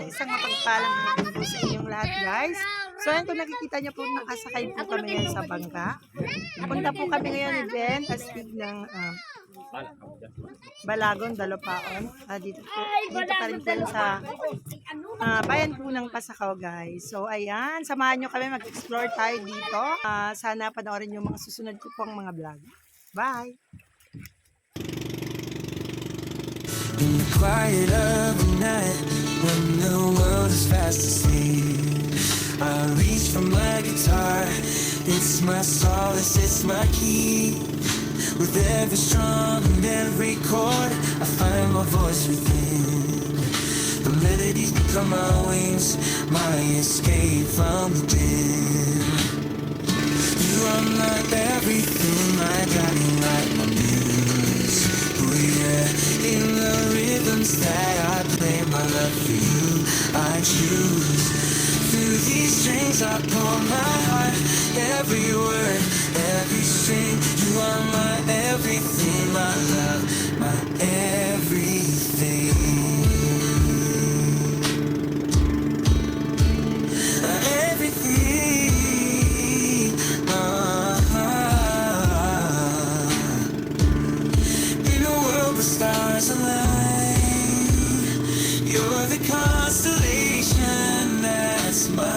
Isang mapagpalang hapon po sa inyong lahat, guys. So, ayan, kung nakikita niyo po, nakasakay po kami ngayon sa bangka. Punta po kami ngayon ni Ben, astig ng Balagon, Dalopaon. Dito pa rin po sa bayan po ng Pasakaw, guys. So, ayan, samahan nyo kami, mag-explore tayo dito. Sana panoorin yung mga susunod ko pong mga vlog. Bye! In the quiet of the night, when the world is fast asleep, I reach for my guitar. It's my solace, it's my key. With every strum and every chord, I find my voice within. The melodies become my wings, my escape from the din. You unlock everything, my guiding light, my muse. Oh yeah, in the rhythms that I play, my love for you I choose. Through these strings I pour my heart, every word, every string. You are my everything, my love, my everything. Everything. In a world where stars align, you're the constellation that's mine.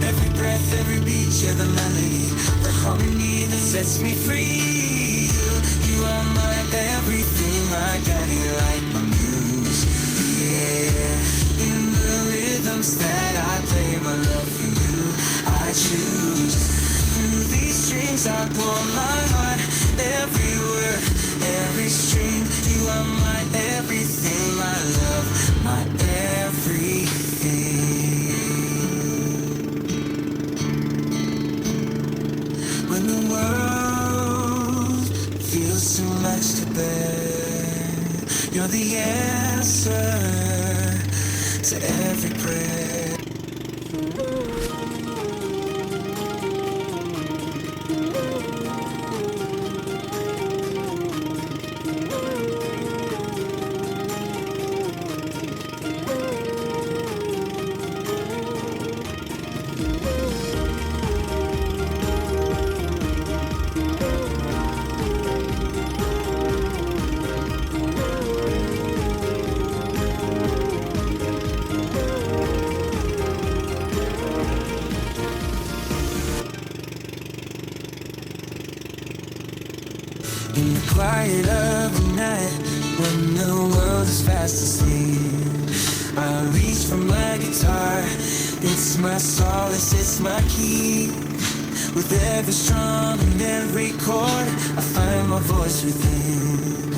Every breath, every beat, you're the melody, the harmony that sets me free. You are my everything, my guiding light, my muse. Yeah, in the rhythms that I play, my love for you I choose. Through these strings I pour my heart, every word, every string. You are my everything, my love, my everything. When the world feels too much to bear, you're the answer to every prayer. In the quiet of the night, when the world is fast asleep, I reach for my guitar. It's my solace, it's my key. With every strum and every chord, I find my voice within.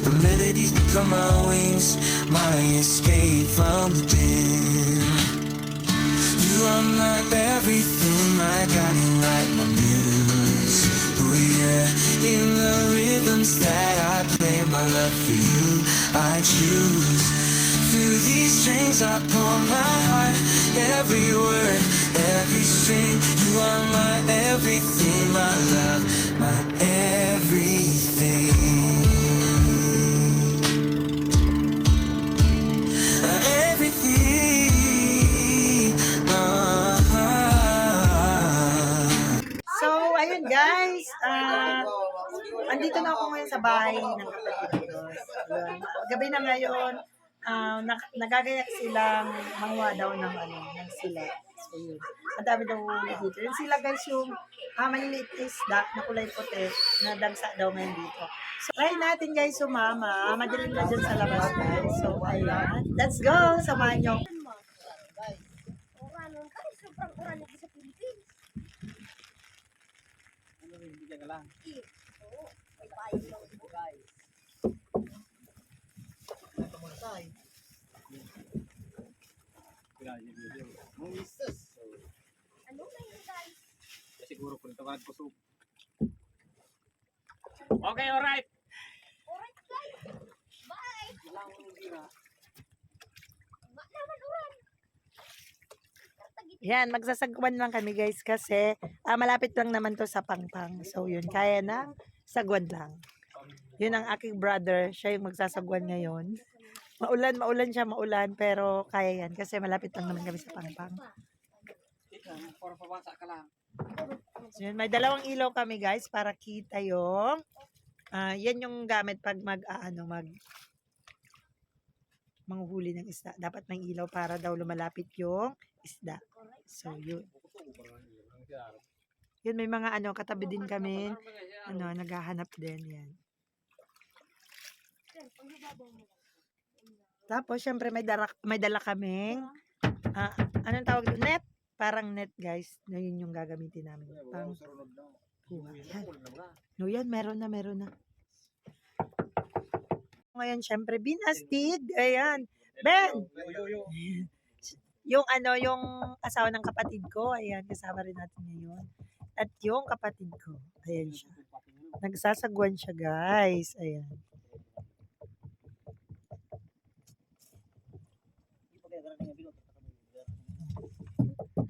The melodies become my wings, my escape from the din. You unlock everything, my guiding light, my muse. Oh yeah, in the rhythms that I play, my love for you I choose. Through these strings I pour my heart, every word, every string. You are my everything, my love, my everything. Everything. So, ayun guys, andito na ako ngayon sa bahay ng kapatid ko. Ayun. Gabi na ngayon, nagagayak silang manguha daw ng sila. So, yun. Ang dami daw dito. Yung sila guys, yung maliliit isda na kulay puti, na dagsa daw ngayon dito. So, try natin guys sumama. Madilim na dyan sa labas guys. So, ayan. Let's go! Samahan nyo. Sobrang uran sa Pilipinas. Hindi ka lang. Oo, may bayan lang po. Guys. Ito mo tayo. Grabe yung video. Mga misis. Ano na yun guys? Siguro kung ito ka kusog. Okay, alright. Alright guys. Bye. Ilang hindi na. Naman uran. Yan, magsasagwan lang kami guys kasi malapit lang naman to sa Pangpang. So yun, kaya na sagwan lang. Yun ang aking brother, siya yung magsasagwan ngayon. Maulan siya, maulan, pero kaya yan kasi malapit lang naman kami sa Pangpang. Ikaw, para pabasa ka lang. So, yun, may dalawang ilaw kami guys para kita yung yan yung gamit pag manghuli ng isda. Dapat may ilaw para daw lumalapit yung isda. So, yun. Yun, may mga katabi din kami, naghahanap din yan. Tapos, syempre, may dala kaming, anong tawag doon? Net? Parang net, guys. Na yun yung gagamitin namin. Pang kuha. Yan. No, yan. Meron na. Ngayon, syempre, binastig. Ayan. Ben! Yung asawa ng kapatid ko. Ayan, kasama rin natin ngayon. At yung kapatid ko. Ayan siya. Nagsasagwan siya, guys. Ayan.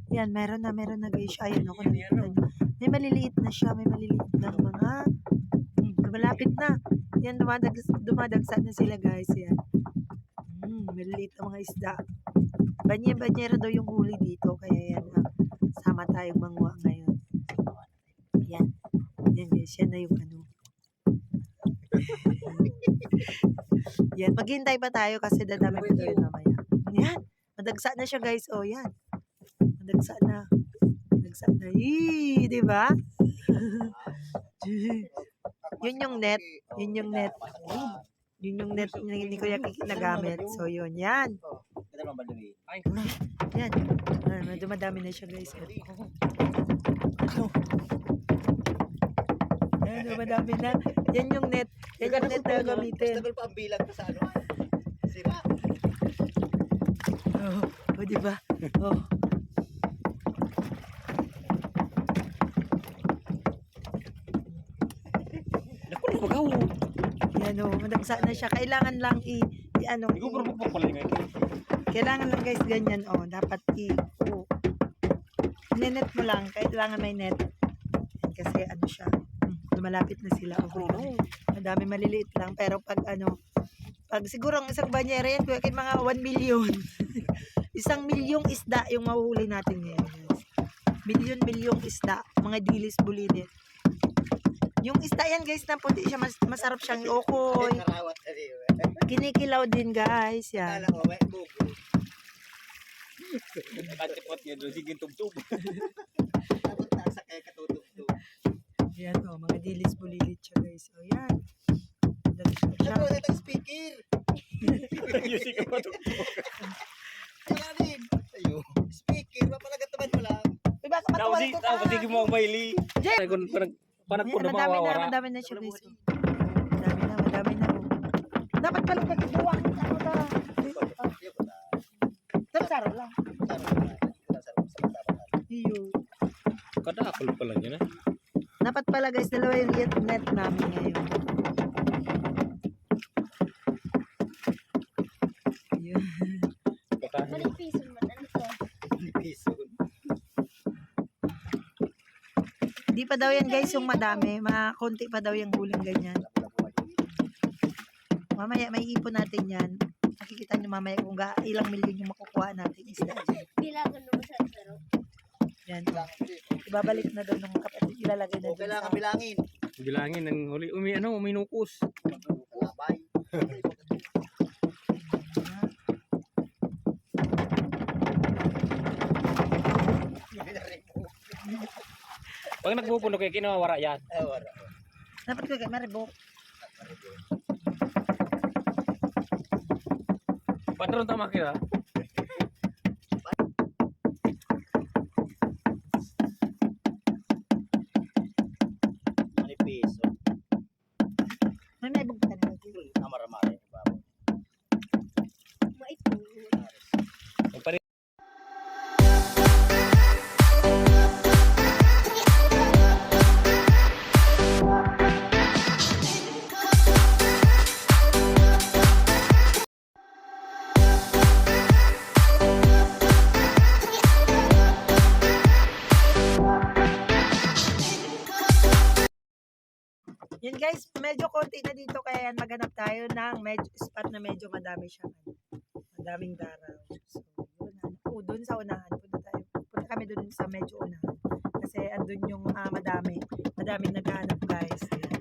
Yan, meron na guys. Ayun, ako nakita nyo. May maliliit na siya. May maliliit na mga malapit na. Yan, dumadagsa na sila guys. Yan. Maliliit na mga isda. Banyera daw yung huli dito. Kaya yan, sama tayong manguha ngayon. Yan. Yan guys. Yan na yung Yan. Maghintay pa tayo kasi dadami pa tayo mamaya. Yan. Madagsa na siya guys. Oh, yan. Madagsa na. Di ba? Yun yung net. Yun yung net ni Kuya Kiki na gamit. So, yun. Yan. Yan. Dumadami na siya guys. Yan, dumadami na. Yan yung net. Yan yung net na gamitin. Tagal pa ang bilang ko sa sira. Oh, di ba? Oh. Yan o, madagsa na siya. Kailangan lang kailangan lang guys ganyan dapat ninet mo lang. Kailangan may net. Kasi siya. Lumalapit na sila. Madami maliliit lang. Pero pag pag siguro ang isang banyera yan, kaya mga 1 million. 1 milyong isda yung mahuhuli natin ngayon. Milyon isda. Mga dilis bulilit. Yung isda yan guys na puti siya, masarap siyang iokoy. Kinikilaw din guys. Yan. Yan mga dilis bulilit siya guys. O yan. Ano ba ito speaker? Speaker, mapalagataman mo lang. Diba ka Sige mo ang maili. Madami na siya guys. Madami na. Dapat pala nagbuwa ng Sarap lang. Iyo. Kadakol pa lang yun Dapat pala guys, dalawa yung net namin ngayon. Ayun. Malipiso man. Ano to? Hindi pa daw yan guys yung madami. Mga konti pa daw yung huling ganyan. Mamaya may ipon natin yan. Makikita nyo mamaya kung ilang milyon yung makukuha natin isda. Bilangan mo sa zero. Yan. Ibabalik na daw ng kapatid. Ilalagay na O kailangan bilangin. Bilangin ng huli. Uminukos. Labay. Pag nagpupuno kayo, kinawawara yan. Wala. Dapat ko kay Maribok. Patron tama kira. Piso. May bug ka na. Amar-amar. Maipon. guys, medyo konti na dito kaya maghanap tayo ng medyo spot na medyo madami siyang madaming daraw. So, yun. Doon sa unahan. Punta kami doon sa medyo unahan. Kasi andun yung madaming naghahanap guys. Ayan.